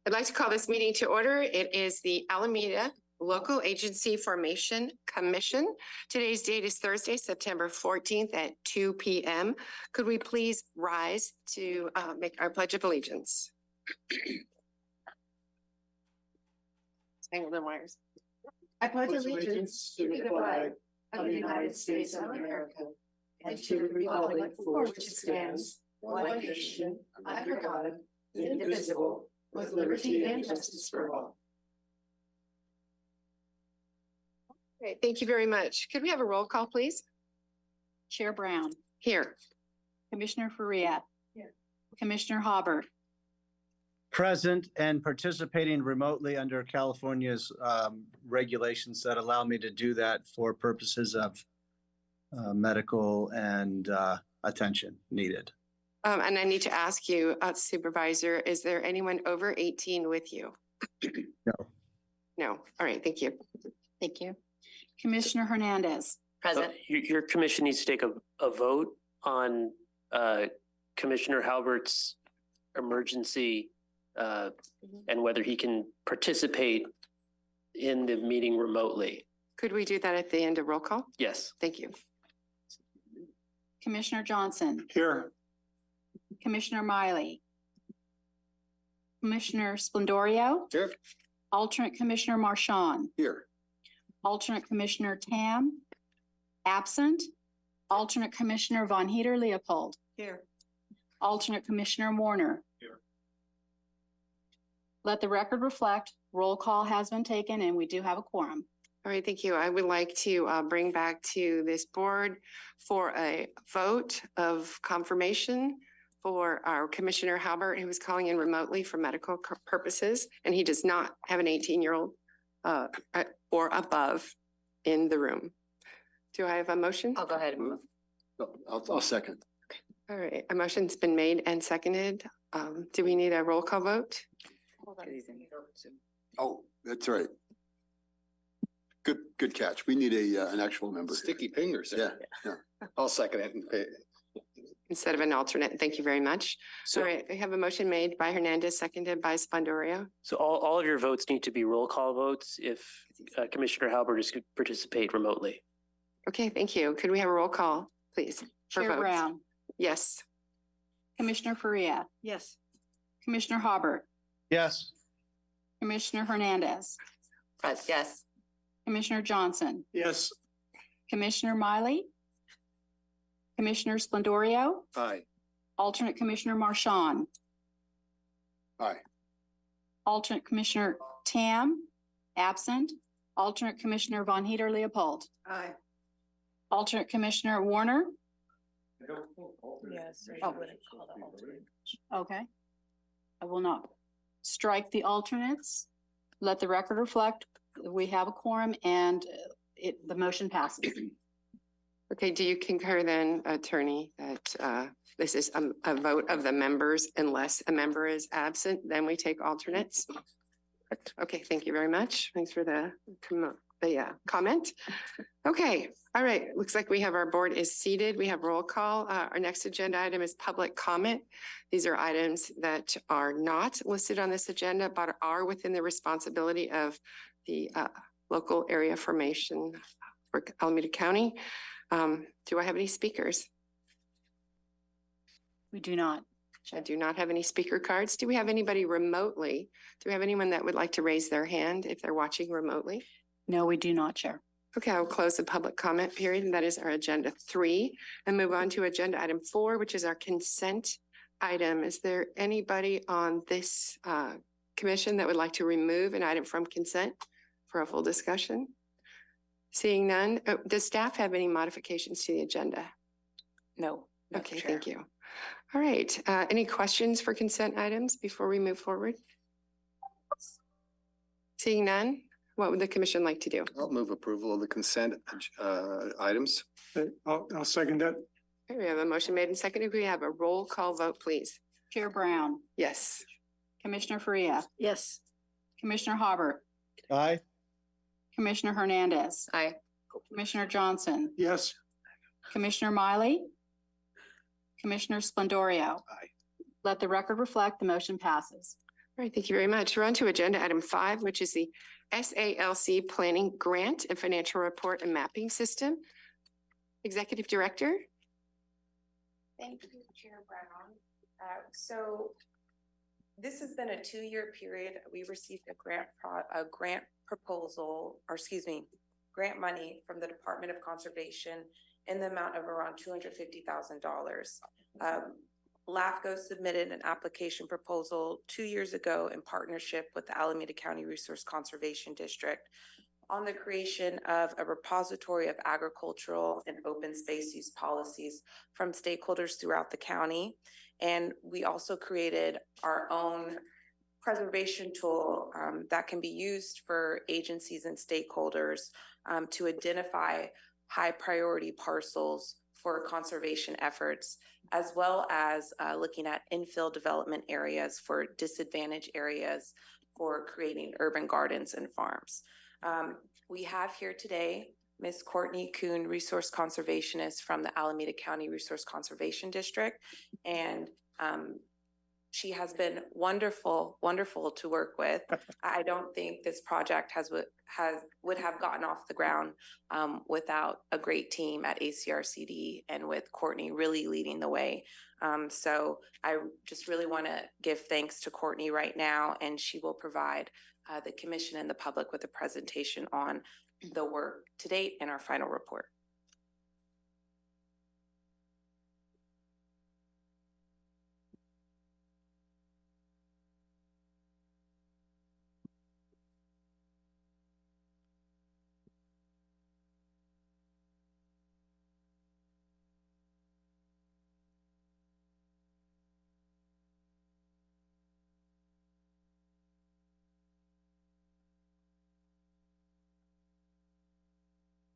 I'd like to call this meeting to order. It is the Alameda Local Agency Formation Commission. Today's date is Thursday, September 14th at 2 p.m. Could we please rise to make our Pledge of Allegiance? Tangle the wires. I pledge allegiance to the flag of the United States of America and to the republic for which it stands, one nation, under God, indivisible, with liberty and justice for all. Great, thank you very much. Could we have a roll call, please? Chair Brown. Here. Commissioner Faria. Here. Commissioner Haubert. Present and participating remotely under California's regulations that allow me to do that for purposes of medical and attention needed. And I need to ask you, Supervisor, is there anyone over 18 with you? No. No. All right. Thank you. Thank you. Commissioner Hernandez. Present. Your commission needs to take a vote on Commissioner Halbert's emergency and whether he can participate in the meeting remotely. Could we do that at the end of roll call? Yes. Thank you. Commissioner Johnson. Here. Commissioner Miley. Commissioner Splendorio. Here. Alternate Commissioner Marchand. Here. Alternate Commissioner Tam. Absent. Alternate Commissioner Von Heater Leopold. Here. Alternate Commissioner Warner. Here. Let the record reflect, roll call has been taken and we do have a quorum. All right. Thank you. I would like to bring back to this board for a vote of confirmation for our Commissioner Halbert, who is calling in remotely for medical purposes, and he does not have an 18-year-old or above in the room. Do I have a motion? I'll go ahead and move. I'll second. All right. A motion's been made and seconded. Do we need a roll call vote? Oh, that's right. Good catch. We need an actual member. Sticky fingers. Yeah. I'll second it and pay. Instead of an alternate. Thank you very much. So, all right. We have a motion made by Hernandez, seconded by Splendorio. so all of your votes need to be roll call votes if Commissioner Halbert is to participate remotely. Okay. Thank you. Could we have a roll call, please? For Chair votes? Brown. Yes. Commissioner Faria. Yes. Commissioner Haubert. Yes. Commissioner Hernandez. Yes. Commissioner Johnson. Yes. Commissioner Miley. Commissioner Splendorio. Aye. Alternate Commissioner Marchand. Aye. Alternate Commissioner Tam. Absent. Alternate Commissioner Von Heater Leopold. Aye. Alternate Commissioner Warner. Yes. Oh. Okay. I will not strike the alternates. Let the record reflect we have a quorum and the motion passes. Okay. Do you concur then, attorney, that this is a vote of the members unless a member is absent? Then we take alternates. Okay. Thank you very much. Thanks for the comment. Okay. All right. Looks like we have our board is seated. We have roll call. Our next agenda item is public comment. These are items that are not listed on this agenda, but are within the responsibility of the local area formation for Alameda County. Do I have any speakers? We do not. I do not have any speaker cards. Do we have anybody remotely? Do we have anyone that would like to raise their hand if they're watching remotely? No, we do not, Chair. Okay, I'll close the public comment period, and that is our agenda 3, and move on to agenda item 4, which is our consent item. Is there anybody on this commission that would like to remove an item from consent for a full discussion? Seeing none, does staff have any modifications to the agenda? No. Okay, thank you. All right, any questions for consent items before we move forward? Seeing none, what would the commission like to do? I'll move approval of the consent items. I'll second that. Okay, we have a motion made and seconded. We have a roll call vote, please. Chair Brown. Yes. Commissioner Faria. Yes. Commissioner Haubert. Aye. Commissioner Hernandez. Aye. Commissioner Johnson. Yes. Commissioner Miley. Commissioner Splendorio. Aye. Let the record reflect the motion passes. All right, thank you very much. We're on to agenda item 5, which is the SALC Planning Grant and Financial Report and Mapping System. Executive Director. Thank you, Chair Brown. So this has been a 2-year period. We received a grant proposal, or excuse me, grant money from the Department of Conservation in the amount of around $250,000. LAFCO submitted an application proposal 2 years ago in partnership with the Alameda County Resource Conservation District on the creation of a repository of agricultural and open space use policies from stakeholders throughout the county. And we also created our own preservation tool that can be used for agencies and stakeholders to identify high priority parcels for conservation efforts, as well as looking at infill development areas for disadvantaged areas for creating urban gardens and farms. We have here today Ms. Courtney Kuhn, resource conservationist from the Alameda County Resource Conservation District. And she has been wonderful to work with. I don't think this project would have gotten off the ground without a great team at ACRCD and with Courtney really leading the way. So I just really want to give thanks to Courtney right now, and she will provide the commission and the public with a presentation on the work to date in our final report.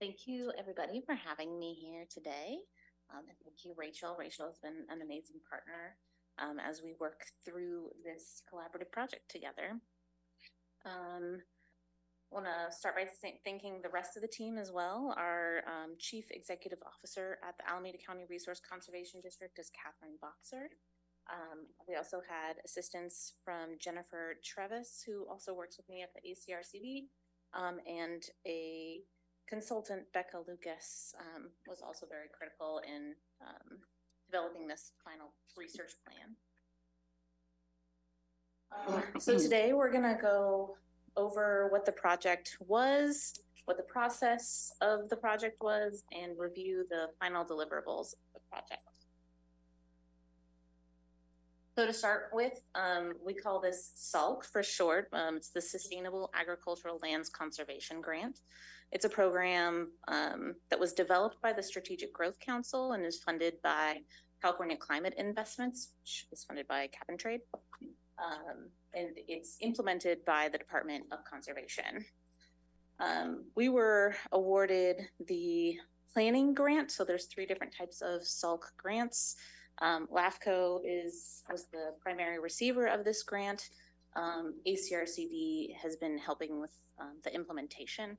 Thank you, everybody, for having me here today. And thank you, Rachel. Rachel has been an amazing partner as we work through this collaborative project together. Want to start by thanking the rest of the team as well. Our Chief Executive Officer at the Alameda County Resource Conservation District is Catherine Boxer. We also had assistance from Jennifer Trevis, who also works with me at the ACRCD, and a consultant, Becca Lucas, was also very critical in developing this final research plan. So today we're going to go over what the project was, what the process of the project was, and review the final deliverables of the project. So to start with, we call this SALC for short. It's the Sustainable Agricultural Lands Conservation Grant. It's a program that was developed by the Strategic Growth Council and is funded by California Climate Investments, which is funded by Cap and Trade. And it's implemented by the Department of Conservation. We were awarded the planning grant. So there's 3 different types of SALC grants. LAFCO was the primary receiver of this grant. ACRCD has been helping with the implementation.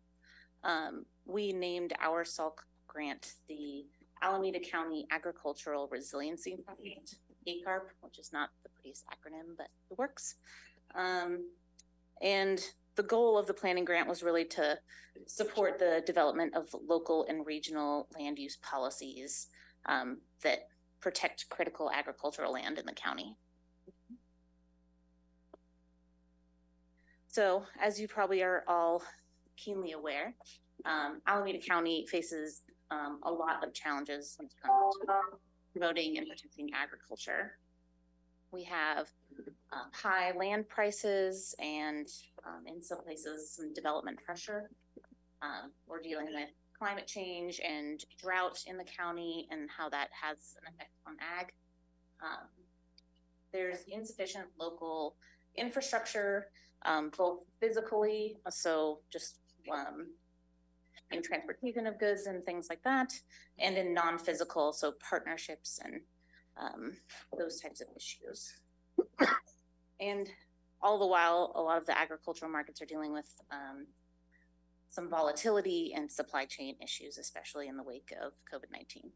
We named our SALC grant the Alameda County Agricultural Resiliency Project, ACARP, which is not the prettiest acronym, but it works. And the goal of the planning grant was really to support the development of local and regional land use policies that protect critical agricultural land in the county. So, as you probably are all keenly aware, Alameda County faces a lot of challenges when it comes to promoting and protecting agriculture. We have high land prices and in some places some development pressure. We're dealing with climate change and drought in the county and how that has an effect on ag. There's insufficient local infrastructure, both physically, so just in transportation of goods and things like that, and in non-physical, so partnerships and those types of issues. And all the while, a lot of the agricultural markets are dealing with some volatility and supply chain issues, especially in the wake of COVID-19.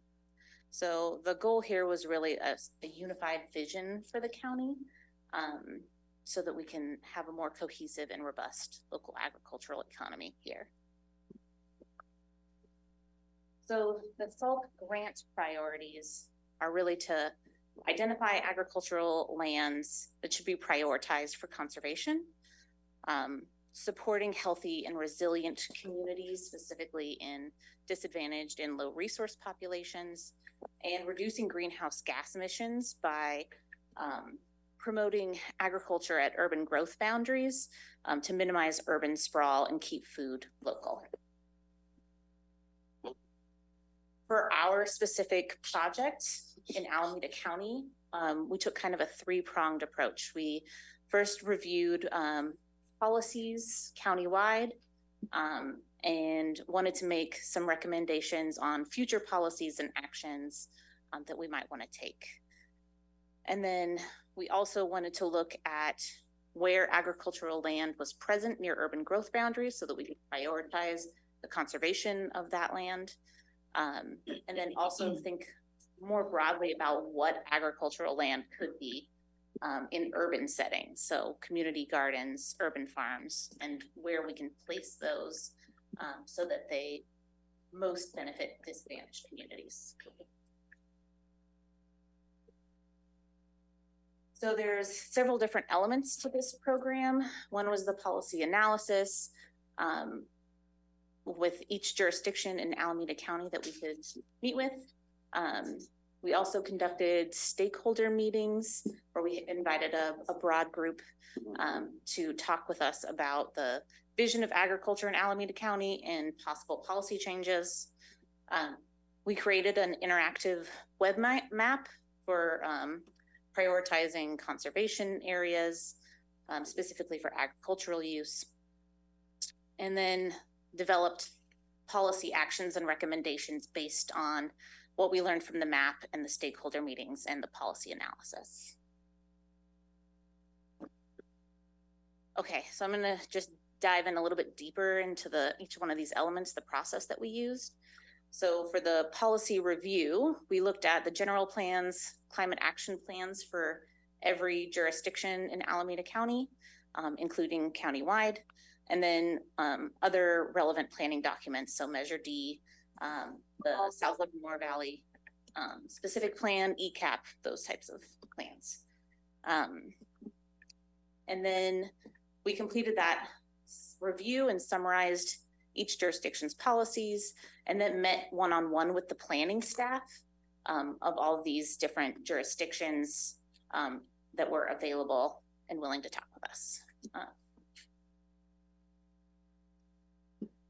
So the goal here was really a unified vision for the county so that we can have a more cohesive and robust local agricultural economy here. So the SALT grant priorities are really to identify agricultural lands that should be prioritized for conservation, supporting healthy and resilient communities, specifically in disadvantaged and low resource populations, and reducing greenhouse gas emissions by promoting agriculture at urban growth boundaries to minimize urban sprawl and keep food local. For our specific project in Alameda County, we took kind of a three-pronged approach. We first reviewed policies countywide and wanted to make some recommendations on future policies and actions that we might want to take. And then we also wanted to look at where agricultural land was present near urban growth boundaries so that we could prioritize the conservation of that land. And then also think more broadly about what agricultural land could be in urban settings. So community gardens, urban farms, and where we can place those so that they most benefit disadvantaged communities. So there's several different elements to this program. One was the policy analysis with each jurisdiction in Alameda County that we could meet with. We also conducted stakeholder meetings where we invited a broad group to talk with us about the vision of agriculture in Alameda County and possible policy changes. We created an interactive web map for prioritizing conservation areas, specifically for agricultural use, and then developed policy actions and recommendations based on what we learned from the map and the stakeholder meetings and the policy analysis. Okay, so I'm gonna just dive in a little bit deeper into each one of these elements, the process that we used. So for the policy review, we looked at the general plans, climate action plans for every jurisdiction in Alameda County, including countywide, and then other relevant planning documents. So Measure D, the South Livermore Valley specific plan, ECAP, those types of plans. And then we completed that review and summarized each jurisdiction's policies, and then met one-on-one with the planning staff of all of these different jurisdictions that were available and willing to talk with us.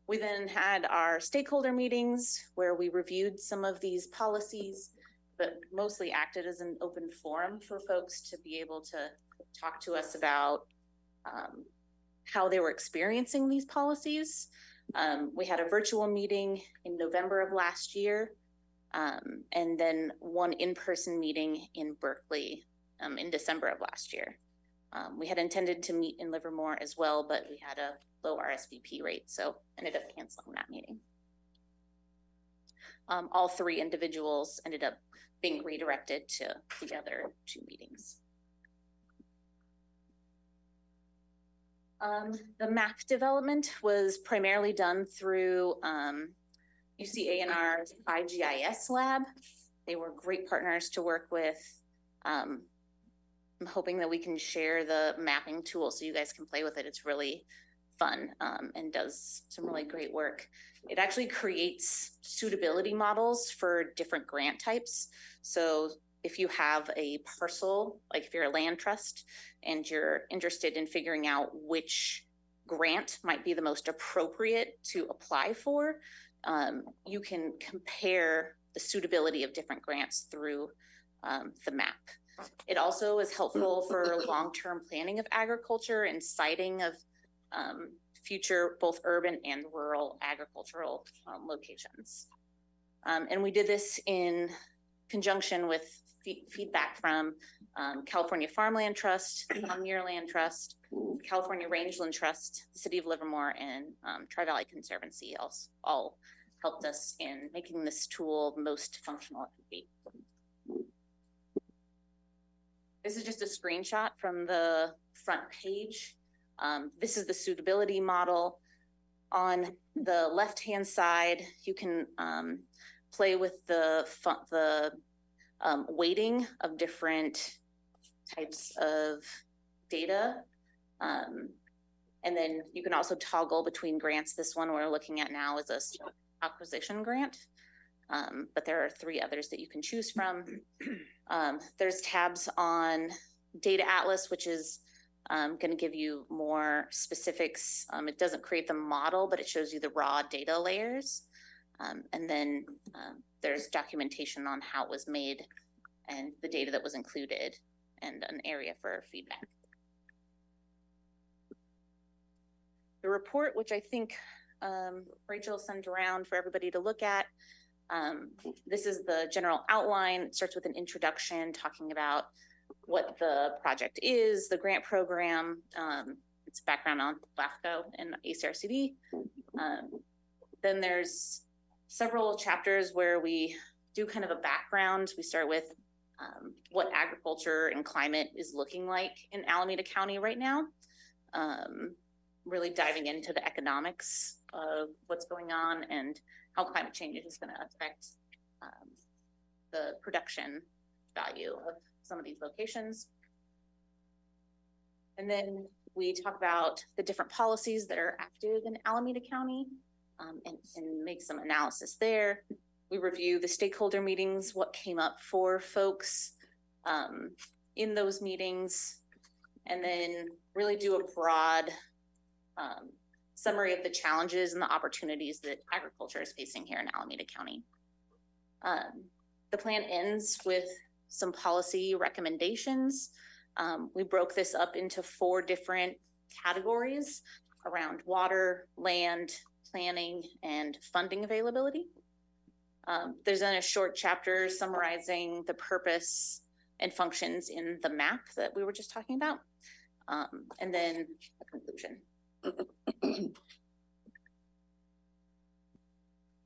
We then had our stakeholder meetings where we reviewed some of these policies, but mostly acted as an open forum for folks to be able to talk to us about how they were experiencing these policies. We had a virtual meeting in November of last year, and then one in-person meeting in Berkeley in December of last year. We had intended to meet in Livermore as well, but we had a low RSVP rate, so ended up canceling that meeting. All three individuals ended up being redirected to the other two meetings. The map development was primarily done through UCA&R's IGIS lab. They were great partners to work with. I'm hoping that we can share the mapping tool so you guys can play with it. It's really fun and does some really great work. It actually creates suitability models for different grant types. So if you have a parcel, like if you're a land trust and you're interested in figuring out which grant might be the most appropriate to apply for, you can compare the suitability of different grants through the map. It also is helpful for long-term planning of agriculture and siting of future both urban and rural agricultural locations. And we did this in conjunction with feedback from California Farmland Trust, Muir Land Trust, California Rangeland Trust, the City of Livermore, and Tri-Valley Conservancy all helped us in making this tool the most functional it could be. This is just a screenshot from the front page. This is the suitability model. On the left-hand side, you can play with the weighting of different types of data. And then you can also toggle between grants. This one we're looking at now is a acquisition grant, but there are 3 others that you can choose from. There's tabs on Data Atlas, which is going to give you more specifics. It doesn't create the model, but it shows you the raw data layers. And then there's documentation on how it was made and the data that was included and an area for feedback. The report, which I think Rachel sent around for everybody to look at, this is the general outline. It starts with an introduction talking about what the project is, the grant program, its background on LAFCO and ACRCD. Then there's several chapters where we do kind of a background. We start with what agriculture and climate is looking like in Alameda County right now. Really diving into the economics of what's going on and how climate change is going to affect the production value of some of these locations. And then we talk about the different policies that are active in Alameda County and make some analysis there. We review the stakeholder meetings, what came up for folks in those meetings, and then really do a broad summary of the challenges and the opportunities that agriculture is facing here in Alameda County. The plan ends with some policy recommendations. We broke this up into 4 different categories around water, land, planning, and funding availability. There's then a short chapter summarizing the purpose and functions in the map that we were just talking about, and then a conclusion.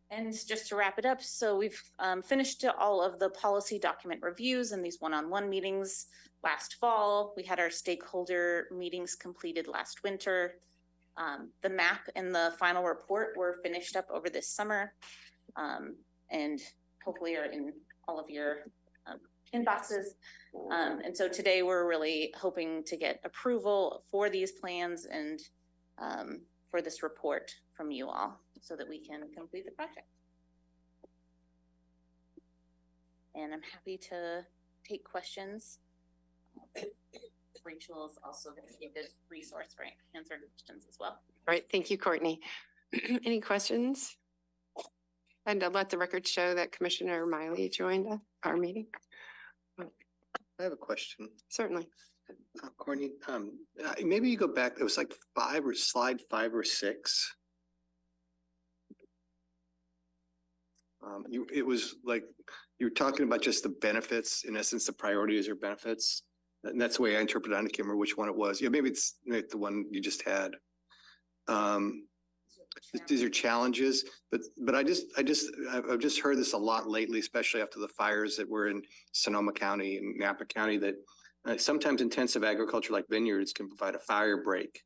And just to wrap it up, so we've finished all of the policy document reviews and these one-on-one meetings last fall. We had our stakeholder meetings completed last winter. The map and the final report were finished up over this summer and hopefully are in all of your inboxes. And so today we're really hoping to get approval for these plans and for this report from you all so that we can complete the project. And I'm happy to take questions. Rachel is also going to be a good resource for answering questions as well. All right, thank you, Courtney. Any questions? And to let the record show that Commissioner Miley joined our meeting. I have a question. Certainly. Courtney, maybe you go back, it was like slide 5 or 6. It was like, you were talking about just the benefits, in essence, the priorities or benefits. And that's the way I interpreted it. I can't remember which one it was. Yeah, maybe it's the one you just had. These are challenges, but I've just heard this a lot lately, especially after the fires that were in Sonoma County and Napa County, that sometimes intensive agriculture like vineyards can provide a fire break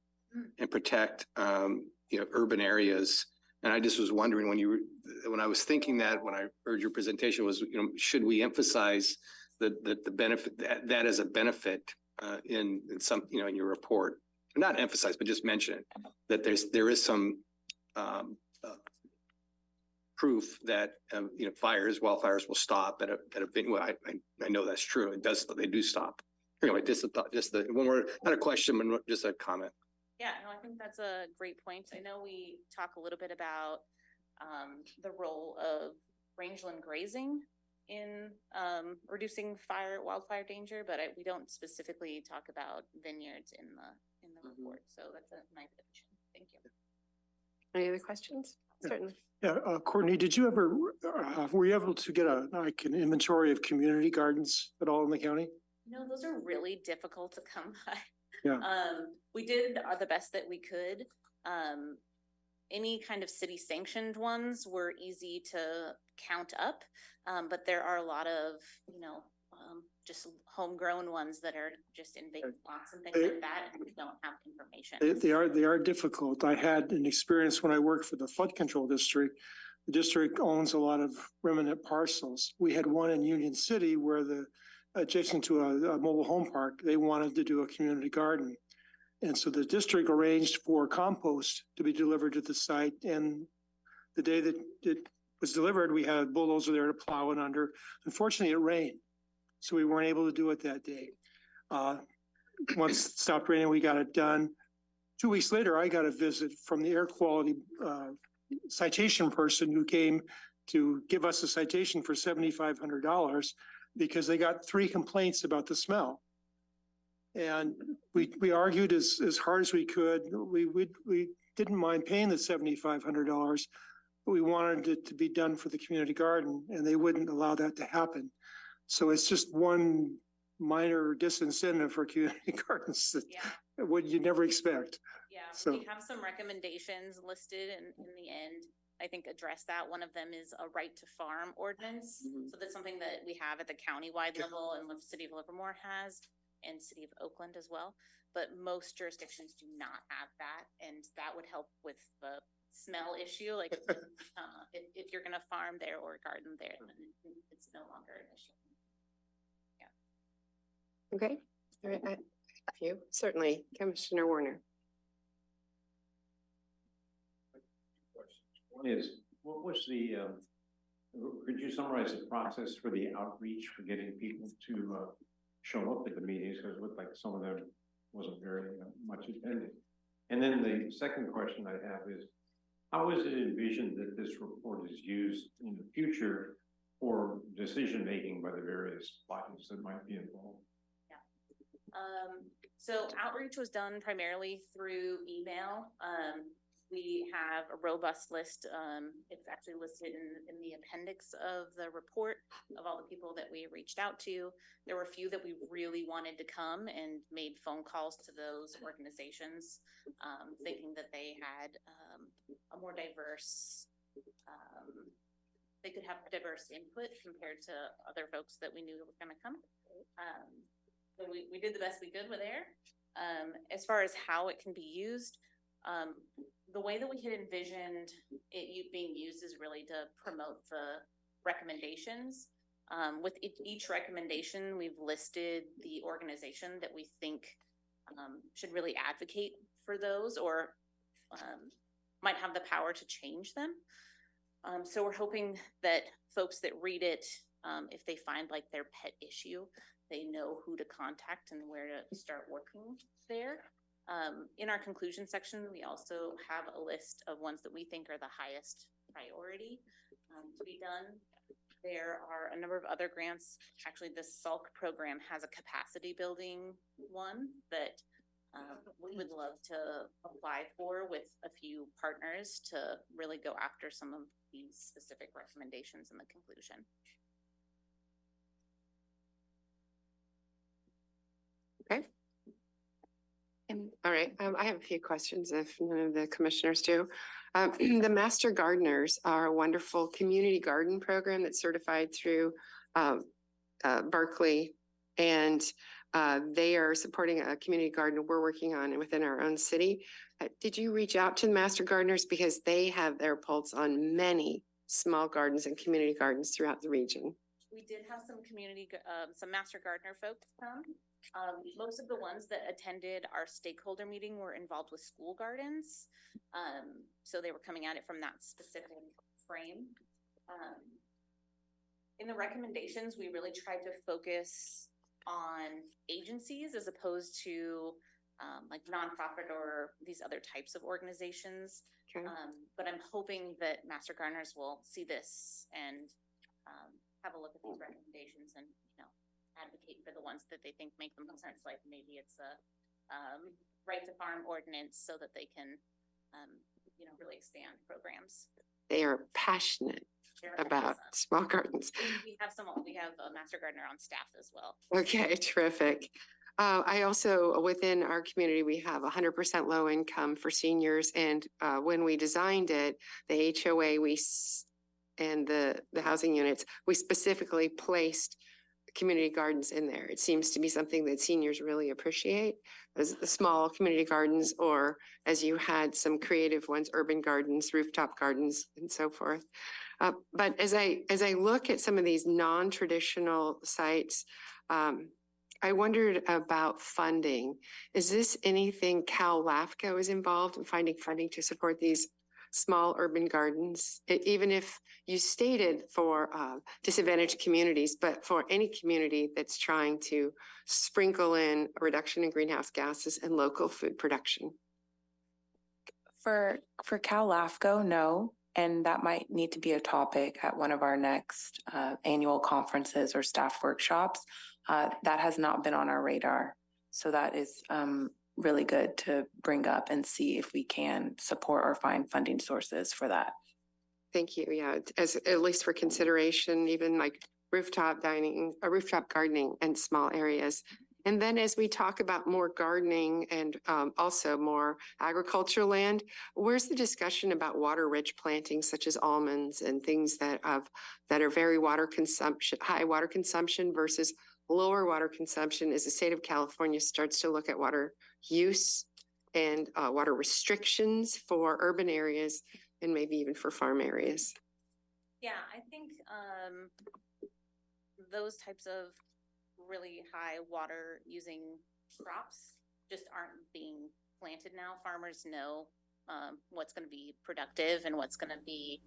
and protect urban areas. And I just was wondering when I was thinking that when I heard your presentation was, should we emphasize the benefit that as a benefit in some in your report, not emphasize, but just mention it, that there is some proof that wildfires will stop at a well, I know that's true. They do stop. Anyway, just one more, not a question, but just a comment. Yeah, no, I think that's a great point. I know we talk a little bit about the role of rangeland grazing in reducing wildfire danger, but we don't specifically talk about vineyards in the report. So that's a nice addition. Thank you. Any other questions? Yeah. Certainly. Yeah, Courtney, did you ever, were you able to get an inventory of community gardens at all in the county? No, those are really difficult to come by. Yeah. We did the best that we could. Any kind of city sanctioned ones were easy to count up, but there are a lot of, just homegrown ones that are just in vacant lots and things They- like that, and we don't have information. They are difficult. I had an experience when I worked for the flood control district. The district owns a lot of remnant parcels. We had one in Union City where adjacent to a mobile home park, they wanted to do a community garden. And so the district arranged for compost to be delivered to the site. And the day that it was delivered, we had a bulldozer there to plow it under. Unfortunately, it rained, so we weren't able to do it that day. Once it stopped raining, we got it done. 2 weeks later, I got a visit from the air quality citation person who came to give us a citation for $7,500 because they got 3 complaints about the smell. And we argued as hard as we could. We didn't mind paying the $7,500, but we wanted it to be done for the community garden, and they wouldn't allow that to happen. So it's just one minor disincentive for community gardens that Yeah. would you never expect. Yeah, So- we have some recommendations listed in the end. I think address that. One of them is a right to farm ordinance. So that's something that we have at the countywide level and the city of Livermore has and city of Oakland as well. But most jurisdictions do not have that. And that would help with the smell issue. Like if you're gonna farm there or garden there, then it's no longer an issue. Okay, all right, a few, certainly, Commissioner Warner. One is, what was could you summarize the process for the outreach for getting people to show up at the meetings? Because it looked like some of them wasn't very much attended. And then the second question I have is, how is it envisioned that this report is used in the future for decision-making by the various bodies that might be involved? So outreach was done primarily through email. We have a robust list. It's actually listed in the appendix of the report of all the people that we reached out to. There were a few that we really wanted to come and made phone calls to those organizations, thinking that they had a more diverse, they could have diverse input compared to other folks that we knew were going to come. So we did the best we could with there. As far as how it can be used, the way that we had envisioned it being used is really to promote the recommendations. With each recommendation, we've listed the organization that we think should really advocate for those or might have the power to change them. So we're hoping that folks that read it, if they find like their pet issue, they know who to contact and where to start working there. In our conclusion section, we also have a list of ones that we think are the highest priority to be done. There are a number of other grants. Actually, the SALC program has a capacity building one that we would love to apply for with a few partners to really go after some of these specific recommendations in the conclusion. Okay. All right, I have a few questions if none of the commissioners do. The Master Gardeners are a wonderful community garden program that's certified through Berkeley. And they are supporting a community garden we're working on within our own city. Did you reach out to the Master Gardeners? Because they have their pulse on many small gardens and community gardens throughout the region. We did have some some Master Gardener folks come. Most of the ones that attended our stakeholder meeting were involved with school gardens. So they were coming at it from that specific frame. In the recommendations, we really tried to focus on agencies as opposed to like nonprofit or these other types of organizations. Okay. But I'm hoping that Master Gardeners will see this and have a look at these recommendations and, advocate for the ones that they think make the most sense. Like maybe it's a right to farm ordinance so that they can, really expand programs. They are passionate about small gardens. We have a Master Gardener on staff as well. Okay, terrific. I also, within our community, we have 100% low income for seniors. And when we designed it, the HOA and the housing units, we specifically placed community gardens in there. It seems to be something that seniors really appreciate, as the small community gardens, or as you had some creative ones, urban gardens, rooftop gardens, and so forth. But as I look at some of these non-traditional sites, I wondered about funding. Is this anything Cal LAFCO is involved in finding funding to support these small urban gardens? Even if you stated for disadvantaged communities, but for any community that's trying to sprinkle in a reduction in greenhouse gases and local food production? For Cal LAFCO, no. And that might need to be a topic at one of our next annual conferences or staff workshops. That has not been on our radar. So that is really good to bring up and see if we can support or find funding sources for that. Thank you. Yeah, as at least for consideration, even like rooftop dining, rooftop gardening in small areas. And then as we talk about more gardening and also more agricultural land, where's the discussion about water-rich plantings such as almonds and things that are very water consumption, high water consumption versus lower water consumption, as the state of California starts to look at water use and water restrictions for urban areas and maybe even for farm areas? Yeah, I think those types of really high water using crops just aren't being planted now. Farmers know what's going to be productive and what's going to be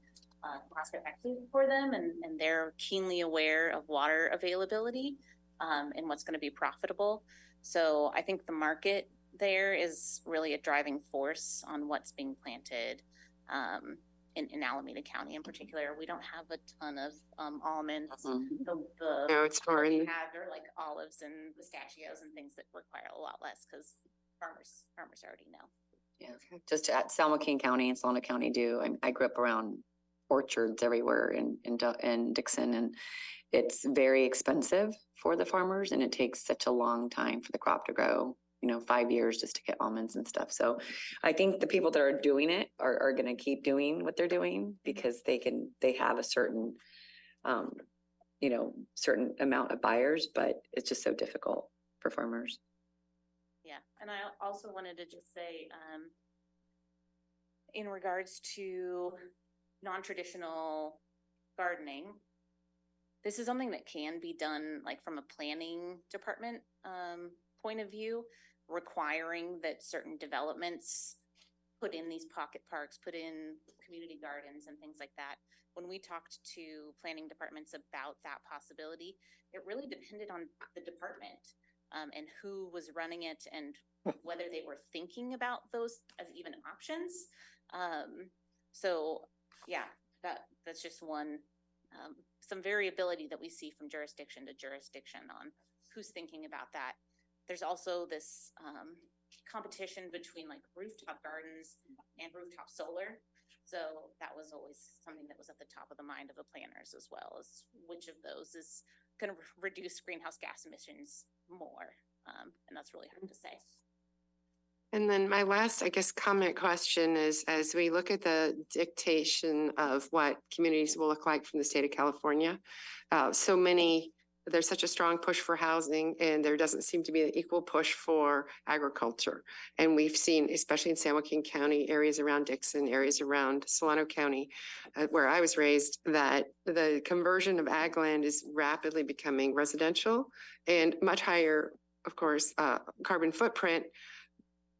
cost effective for them, and they're keenly aware of water availability and what's going to be profitable. So I think the market there is really a driving force on what's being planted in Alameda County in particular. We don't have a ton of almonds. No, it's more in They're like olives and pistachios and things that require a lot less because farmers already know. Yeah, just to add, San Joaquin County and Solano County do. I grew up around orchards everywhere in Dixon, and it's very expensive for the farmers, and it takes such a long time for the crop to grow. 5 years just to get almonds and stuff. So I think the people that are doing it are going to keep doing what they're doing because they have a certain, certain amount of buyers, but it's just so difficult for farmers. Yeah. And I also wanted to just say, in regards to non-traditional gardening, this is something that can be done like from a planning department point of view, requiring that certain developments put in these pocket parks, put in community gardens and things like that. When we talked to planning departments about that possibility, it really depended on the department and who was running it and whether they were thinking about those as even options. So yeah, that's just one, some variability that we see from jurisdiction to jurisdiction on who's thinking about that. There's also this competition between like rooftop gardens and rooftop solar. So that was always something that was at the top of the mind of the planners as well, as which of those is going to reduce greenhouse gas emissions more. And that's really hard to say. And then my last, I guess, comment question is, as we look at the dictation of what communities will look like from the state of California, there's such a strong push for housing, and there doesn't seem to be an equal push for agriculture. And we've seen, especially in San Joaquin County, areas around Dixon, areas around Solano County, where I was raised, that the conversion of ag land is rapidly becoming residential and much higher, of course, carbon footprint.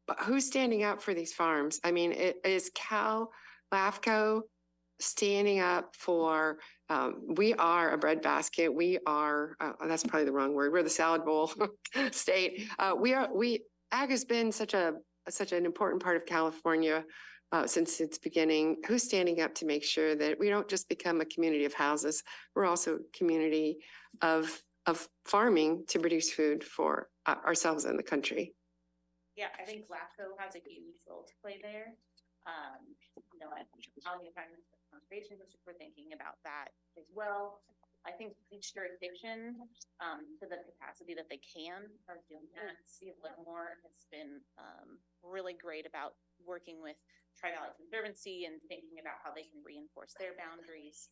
But who's standing up for these farms? I mean, is Cal LAFCO standing up for, we are a breadbasket. We are, that's probably the wrong word. We're the salad bowl state. Ag has been such an important part of California since its beginning. Who's standing up to make sure that we don't just become a community of houses, we're also a community of farming to produce food for ourselves and the country? Yeah, I think LAFCO has a huge role to play there. I think conservation district, we're thinking about that as well. I think each jurisdiction, to the capacity that they can, are doing that. City of Livermore has been really great about working with Tri-Valley Conservancy and thinking about how they can reinforce their boundaries.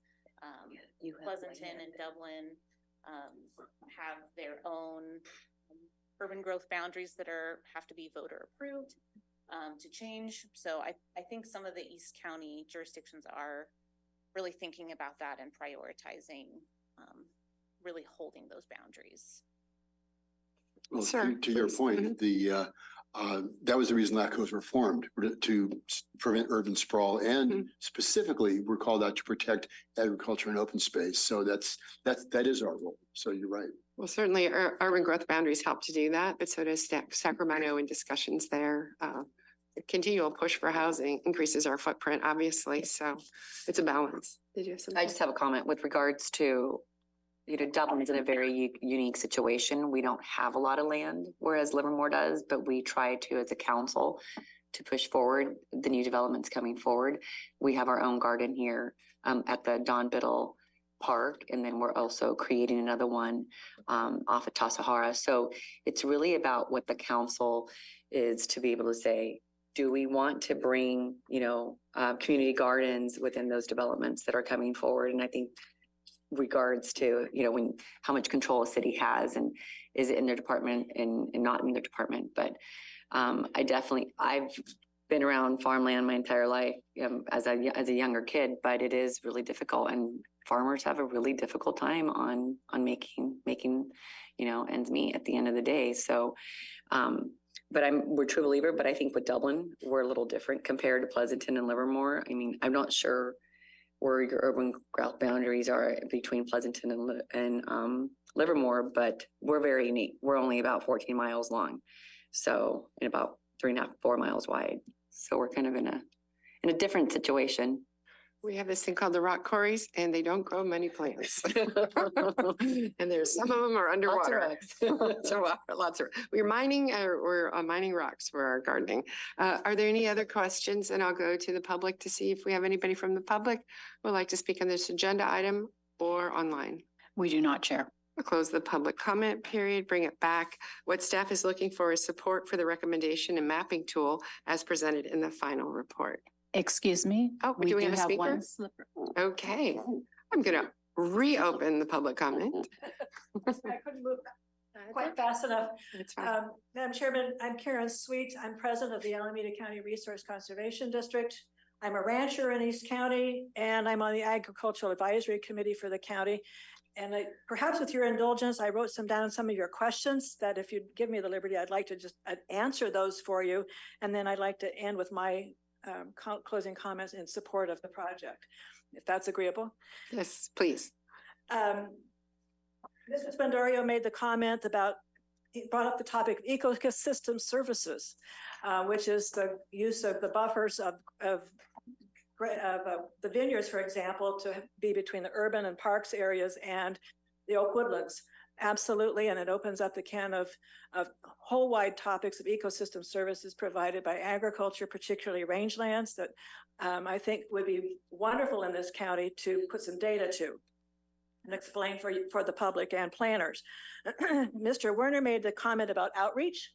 Pleasanton and Dublin have their own urban growth boundaries that have to be voter approved to change. So I think some of the East County jurisdictions are really thinking about that and prioritizing really holding those boundaries. Well, Sir, to your please. point, that was the reason LAFCOs were formed, to prevent urban sprawl, and specifically, we're called out to protect agriculture and open space. So that is our role. So you're right. Well, certainly urban growth boundaries help to do that, but so does Sacramento in discussions there. Continual push for housing increases our footprint, obviously. So it's a balance. Did you have something? I just have a comment with regards to, Dublin's in a very unique situation. We don't have a lot of land, whereas Livermore does, but we try to, as a council, to push forward the new developments coming forward. We have our own garden here at the Don Biddle Park, and then we're also creating another one off of Tassajara. So it's really about what the council is to be able to say, do we want to bring, community gardens within those developments that are coming forward? And I think regards to, how much control a city has, and is it in their department and not in their department. But I've been around farmland my entire life as a younger kid, but it is really difficult, and farmers have a really difficult time on making, ends meet at the end of the day. So, but we're true believer, but I think with Dublin, we're a little different compared to Pleasanton and Livermore. I mean, I'm not sure where your urban growth boundaries are between Pleasanton and Livermore, but we're very unique. We're only about 14 miles long, so, and about 3.5, 4 miles wide. So we're kind of in a different situation. We have this thing called the rock quarries, and they don't grow many plants. And there's some of them are underwater. Lots of. We're mining rocks for our gardening. Are there any other questions? And I'll go to the public to see if we have anybody from the public who would like to speak on this agenda item or online. We do not, Chair. We'll close the public comment period, bring it back. What staff is looking for is support for the recommendation and mapping tool as presented in the final report. Excuse me. Oh, do we have a speaker? one slipper. Okay, I'm gonna reopen the public comment. I couldn't move quite fast enough. That's fine. Madam Chairman, I'm Karen Sweet. I'm president of the Alameda County Resource Conservation District. I'm a rancher in East County, and I'm on the Agricultural Advisory Committee for the county. And perhaps with your indulgence, I wrote down some of your questions that if you'd give me the liberty, I'd like to just answer those for you. And then I'd like to end with my closing comments in support of the project, if that's agreeable. Yes, please. Mr. Spendario made the comment about, he brought up the topic of ecosystem services, which is the use of the buffers of the vineyards, for example, to be between the urban and parks areas and the oak woodlands. Absolutely, and it opens up the can of whole wide topics of ecosystem services provided by agriculture, particularly rangelands, that I think would be wonderful in this county to put some data to and explain for the public and planners. Mr. Werner made the comment about outreach,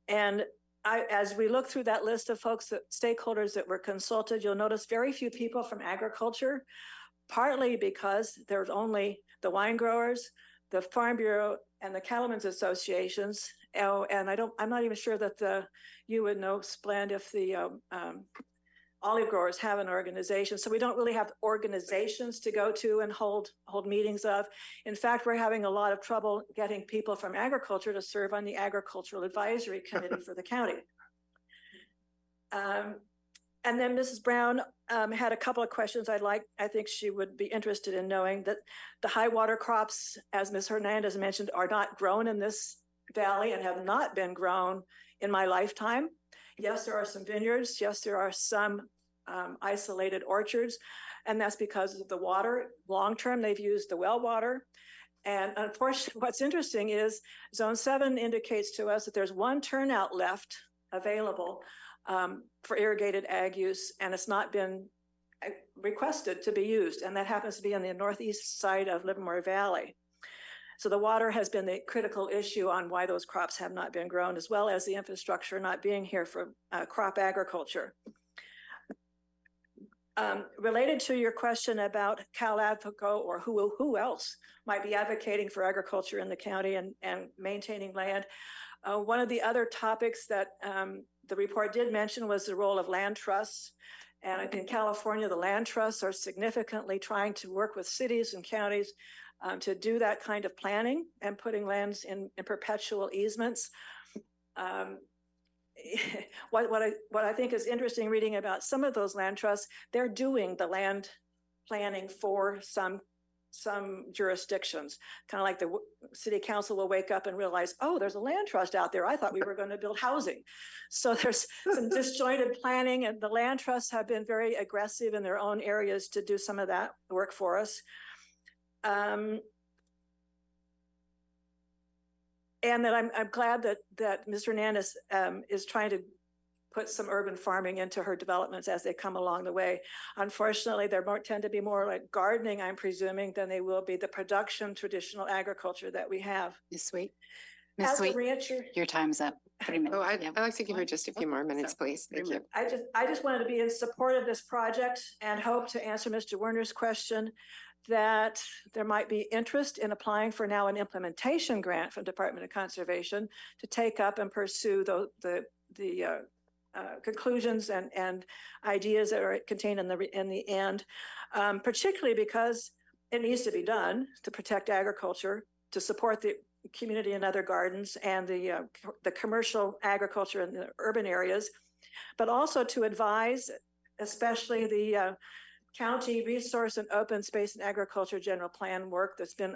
and as we look through that list of folks, stakeholders that were consulted, you'll notice very few people from agriculture, partly because there's only the wine growers, the Farm Bureau, and the Cattlemen's Associations. Oh, and I'm not even sure that you would know, Splend, if the olive growers have an organization. So we don't really have organizations to go to and hold meetings of. In fact, we're having a lot of trouble getting people from agriculture to serve on the Agricultural Advisory Committee for the county. And then Mrs. Brown had a couple of questions I think she would be interested in knowing, that the high water crops, as Ms. Hernandez mentioned, are not grown in this valley and have not been grown in my lifetime. Yes, there are some vineyards. Yes, there are some isolated orchards, and that's because of the water. Long-term, they've used the well water. And unfortunately, what's interesting is Zone 7 indicates to us that there's one turnout left available for irrigated ag use, and it's not been requested to be used. And that happens to be on the northeast side of Livermore Valley. So the water has been the critical issue on why those crops have not been grown, as well as the infrastructure not being here for crop agriculture. Related to your question about Cal LAFCO or who else might be advocating for agriculture in the county and maintaining land, one of the other topics that the report did mention was the role of land trusts. And in California, the land trusts are significantly trying to work with cities and counties to do that kind of planning and putting lands in perpetual easements. What I think is interesting reading about some of those land trusts, they're doing the land planning for some jurisdictions, kind of like the city council will wake up and realize, oh, there's a land trust out there. I thought we were going to build housing. So there's some disjointed planning, and the land trusts have been very aggressive in their own areas to do some of that work for us. And that I'm glad that Ms. Hernandez is trying to put some urban farming into her developments as they come along the way. Unfortunately, there tend to be more like gardening, I'm presuming, than they will be the production traditional agriculture that we have. Ms. Sweet. Ms. As a Sweet, rancher, your time's up. 3 minutes. Oh, I'd Yeah. like to give her just a few more minutes, please. Thank you. I just wanted to be in support of this project and hope to answer Mr. Werner's question that there might be interest in applying for now an implementation grant from Department of Conservation to take up and pursue the conclusions and ideas that are contained in the end, particularly because it needs to be done to protect agriculture, to support the community and other gardens and the commercial agriculture in the urban areas, but also to advise, especially the county resource and open space and agriculture general plan work that's been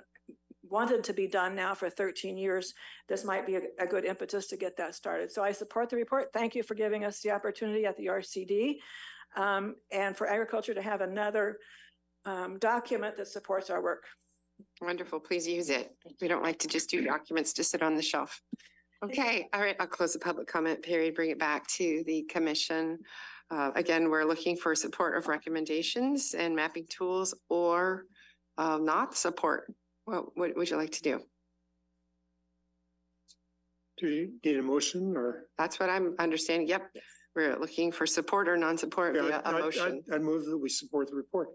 wanted to be done now for 13 years. This might be a good impetus to get that started. So I support the report. Thank you for giving us the opportunity at the RCD and for agriculture to have another document that supports our work. Wonderful. Please use it. We don't like to just do documents to sit on the shelf. Okay. All right. I'll close the public comment period, bring it back to the commission. Again, we're looking for support of recommendations and mapping tools or not support. What would you like to do? Do you need a motion or? That's what I'm understanding. Yep. We're looking for support or non-support via a motion. I move that we support the report.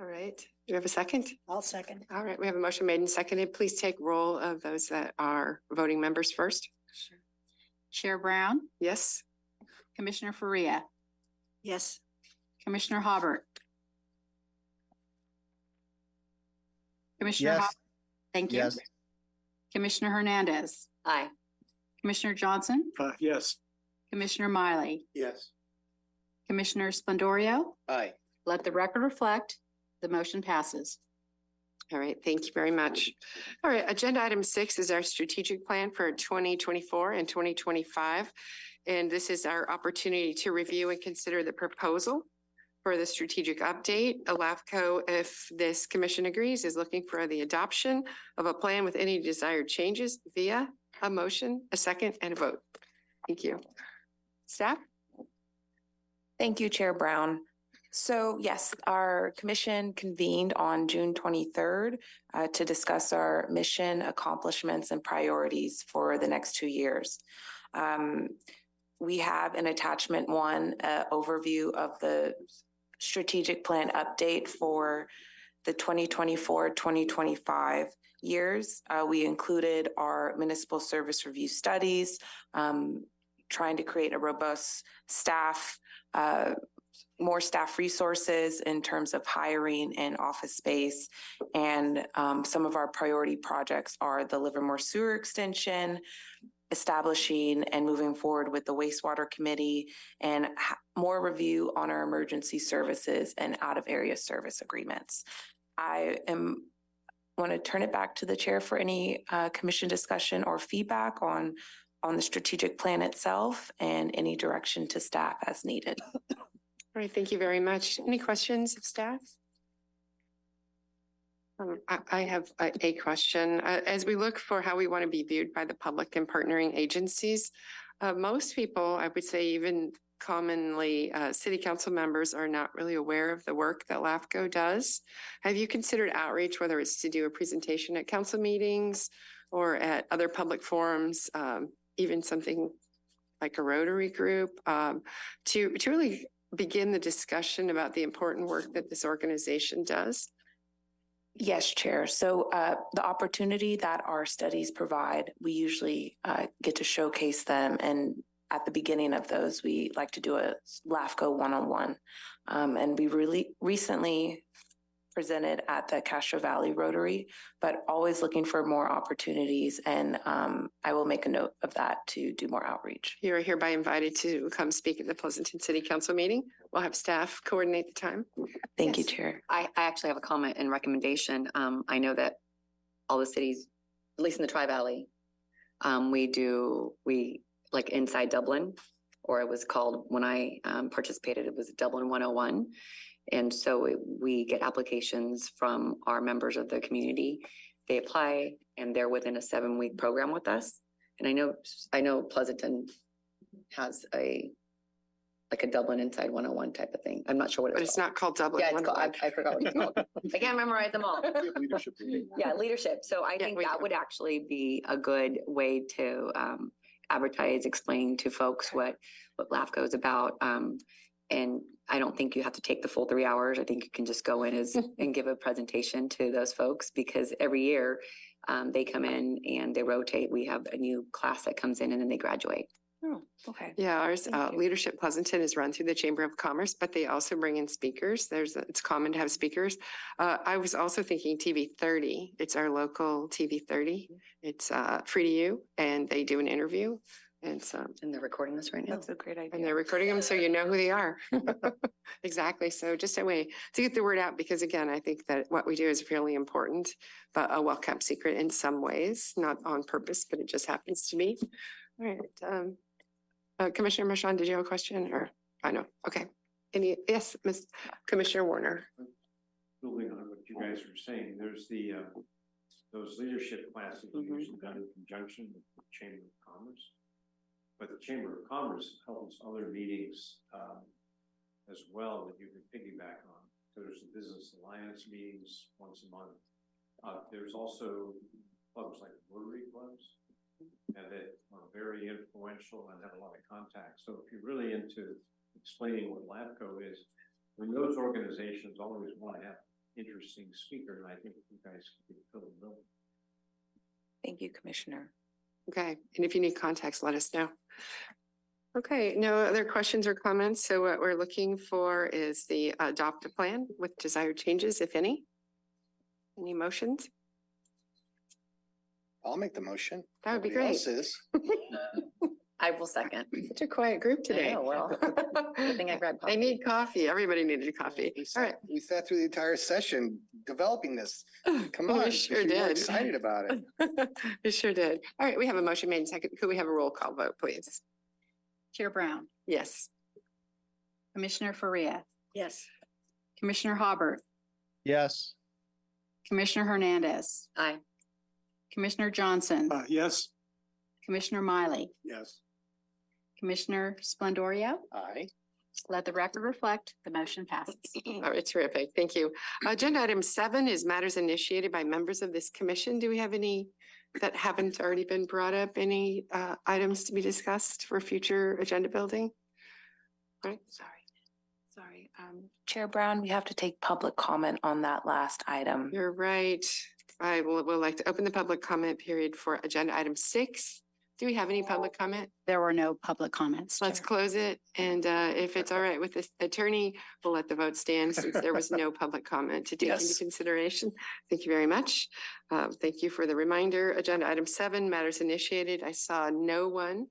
All right. Do you have a second? I'll second. All right. We have a motion made and seconded. Please take roll of those that are voting members first. Sure. Chair Brown, Yes. Commissioner Faria, Yes. Commissioner Hobart. Commissioner Yes. Hobart. Thank you. Yes. Commissioner Hernandez, Aye. Commissioner Johnson, Yes. Commissioner Miley, Yes. Commissioner Splendorio. Aye. Let the record reflect, the motion passes. All right, thank you very much. All right, agenda item 6 is our strategic plan for 2024 and 2025. And this is our opportunity to review and consider the proposal for the strategic update. LAFCO, if this commission agrees, is looking for the adoption of a plan with any desired changes via a motion, a second, and a vote. Thank you. Staff? Thank you, Chair Brown. So yes, our commission convened on June 23rd to discuss our mission, accomplishments, and priorities for the next 2 years. We have an attachment 1 overview of the strategic plan update for the 2024-2025 years. We included our municipal service review studies, trying to create a robust staff, more staff resources in terms of hiring and office space. And some of our priority projects are the Livermore Sewer Extension, establishing and moving forward with the wastewater committee, and more review on our emergency services and out of area service agreements. I want to turn it back to the chair for any commission discussion or feedback on the strategic plan itself and any direction to staff as needed. All right, thank you very much. Any questions of staff? I have a question. As we look for how we want to be viewed by the public and partnering agencies, most people, I would say even commonly city council members, are not really aware of the work that LAFCO does. Have you considered outreach, whether it's to do a presentation at council meetings or at other public forums, even something like a Rotary group, to really begin the discussion about the important work that this organization does? Yes, Chair. So the opportunity that our studies provide, we usually get to showcase them. And at the beginning of those, we like to do a LAFCO one-on-one. And we really recently presented at the Castro Valley Rotary, but always looking for more opportunities. And I will make a note of that to do more outreach. You are hereby invited to come speak at the Pleasanton City Council meeting. We'll have staff coordinate the time. Thank you, Yes. Chair. I actually have a comment and recommendation. I know that all the cities, at least in the Tri-Valley, we like inside Dublin, or it was called, when I participated, it was Dublin 101. And so we get applications from our members of the community. They apply and they're within a 7-week program with us. And I know Pleasanton has a Dublin Inside 101 type of thing. I'm not sure what But it's it's called. not called Dublin. Yeah, it's called, 101. I forgot what it's called. I can't memorize them all. Leadership. Yeah, leadership. So I Yeah, think we that do. would actually be a good way to advertise, explain to folks what LAFCO is about. And I don't think you have to take the full 3 hours. I think you can just go in and give a presentation to those folks, because every year they come in and they rotate. We have a new class that comes in and then they graduate. Oh, okay. Yeah, ours, Thank you. Leadership Pleasanton is run through the Chamber of Commerce, but they also bring in speakers. It's common to have speakers. I was also thinking TV 30. It's our local TV 30. It's free to you, and they do an interview. And so, And they're recording this right now. That's a great idea. and they're recording them so you know who they are. Exactly. So just a way to get the word out, because again, I think that what we do is really important, but a well-kept secret in some ways, not on purpose, but it just happens to be. All right. Commissioner Marchand, did you have a question, or I know? Okay. Yes, Ms. Commissioner Warner. Building on what you guys were saying, there's those leadership classes are usually done in conjunction with the Chamber of Commerce. But the Chamber of Commerce holds other meetings as well that you can piggyback on. So there's the Business Alliance meetings once a month. There's also clubs like Rotary clubs, and that are very influential and have a lot of contacts. So if you're really into explaining what LAFCO is, when those organizations always want to have interesting speaker, and I think you guys could fill the bill. Thank you, Commissioner. Okay. And if you need contacts, let us know. Okay. No other questions or comments. So what we're looking for is the adopt a plan with desired changes, if any. Any motions? I'll make the motion. That would be Nobody great. else is. I will second. Such a quiet group today. know, well, good thing I grabbed They need coffee. Everybody needed coffee. All right. We sat through the entire session developing this. Come We on. sure we were did. excited about it. We sure did. All right. We have a motion made and second. Could we have a roll call vote, please? Chair Brown, Yes. Commissioner Faria, Yes. Commissioner Hobart, Yes. Commissioner Hernandez, Aye. Commissioner Johnson, Yes. Commissioner Miley, Yes. Commissioner Splendoria. Aye. Let the record reflect, the motion passes. All right. Terrific. Thank you. Agenda item 7 is matters initiated by members of this commission. Do we have any that haven't already been brought up? Any items to be discussed for future agenda building? All right. Sorry. Chair Brown, we have to take public comment on that last item. You're right. I will like to open the public comment period for agenda item 6. Do we have any public comment? There were no public comments. Let's Chair. close it. And if it's all right with this attorney, we'll let the vote stand since there was no public comment to take into Yes. consideration. Thank you very much. Thank you for the reminder. Agenda item 7, matters initiated. I saw no one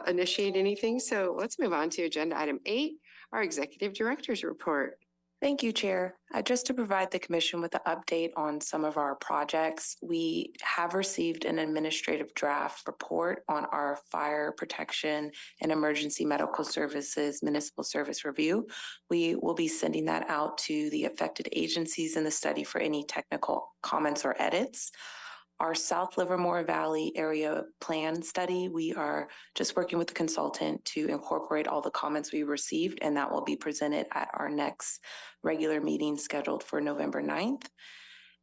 initiate anything. So let's move on to agenda item 8, our executive director's report. Thank you, Chair. Just to provide the commission with an update on some of our projects, we have received an administrative draft report on our fire protection and emergency medical services municipal service review. We will be sending that out to the affected agencies in the study for any technical comments or edits. Our South Livermore Valley area plan study, we are just working with the consultant to incorporate all the comments we received, and that will be presented at our next regular meeting scheduled for November 9th.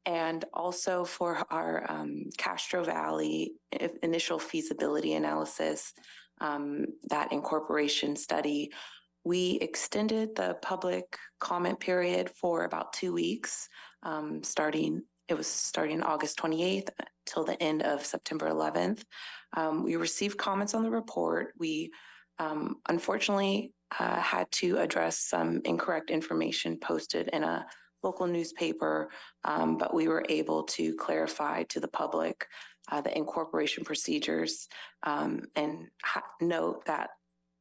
And also for our Castro Valley initial feasibility analysis, that incorporation study, We extended the public comment period for about 2 weeks, starting August 28th till the end of September 11th. We received comments on the report. We unfortunately had to address some incorrect information posted in a local newspaper, but we were able to clarify to the public the incorporation procedures and note that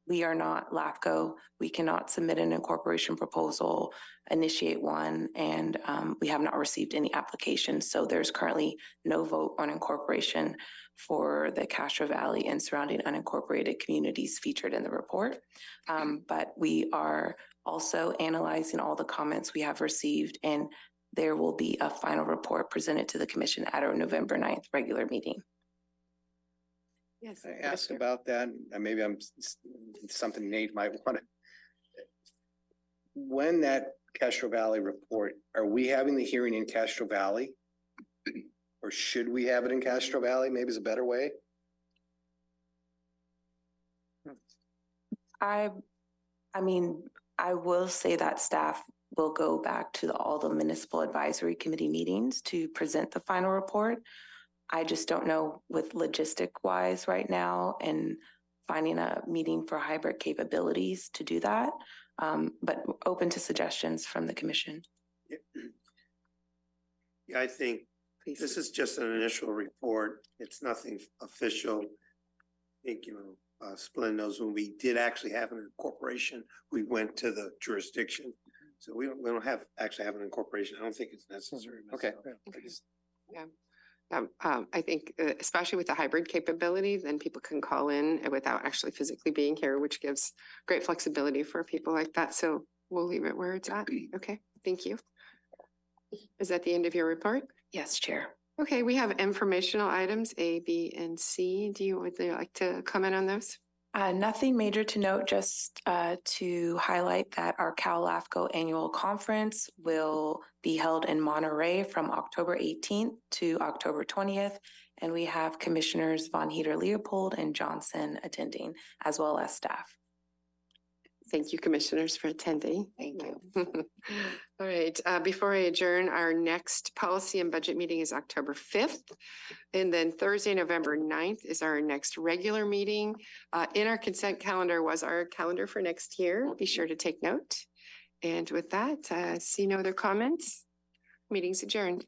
we are not LAFCO. We cannot submit an incorporation proposal, initiate one, and we have not received any applications. So there's currently no vote on incorporation for the Castro Valley and surrounding unincorporated communities featured in the report. But we are also analyzing all the comments we have received, and there will be a final report presented to the commission at our November 9th regular meeting. Yes. I asked about that, and maybe something Nate might want to. When that Castro Valley report, are we having the hearing in Castro Valley? Or should we have it in Castro Valley? Maybe is a better way. I mean, I will say that staff will go back to all the municipal advisory committee meetings to present the final report. I just don't know with logistic wise right now and finding a meeting for hybrid capabilities to do that. But open to suggestions from the commission. Yeah, I think this is just an initial report. It's nothing official. I think, Splenda knows when we did actually have an incorporation, we went to the jurisdiction. So we don't actually have an incorporation. I don't think it's necessary. Okay. I think especially with the hybrid capability, then people can call in without actually physically being here, which gives great flexibility for people like that. So we'll leave it where it's at. Okay, thank you. Is that the end of your report? Yes, Chair. Okay, we have informational items A, B, and C. Would you like to comment on those? Nothing major to note, just to highlight that our Cal LAFCO annual conference will be held in Monterey from October 18th to October 20th. And we have Commissioners Von Heater Leopold and Johnson attending, as well as staff. Thank you, commissioners, for attending. Thank you. All right, before I adjourn, our next policy and budget meeting is October 5th. And then Thursday, November 9th is our next regular meeting. In our consent calendar was our calendar for next year. Be sure to take note. And with that, see no other comments. Meeting's adjourned.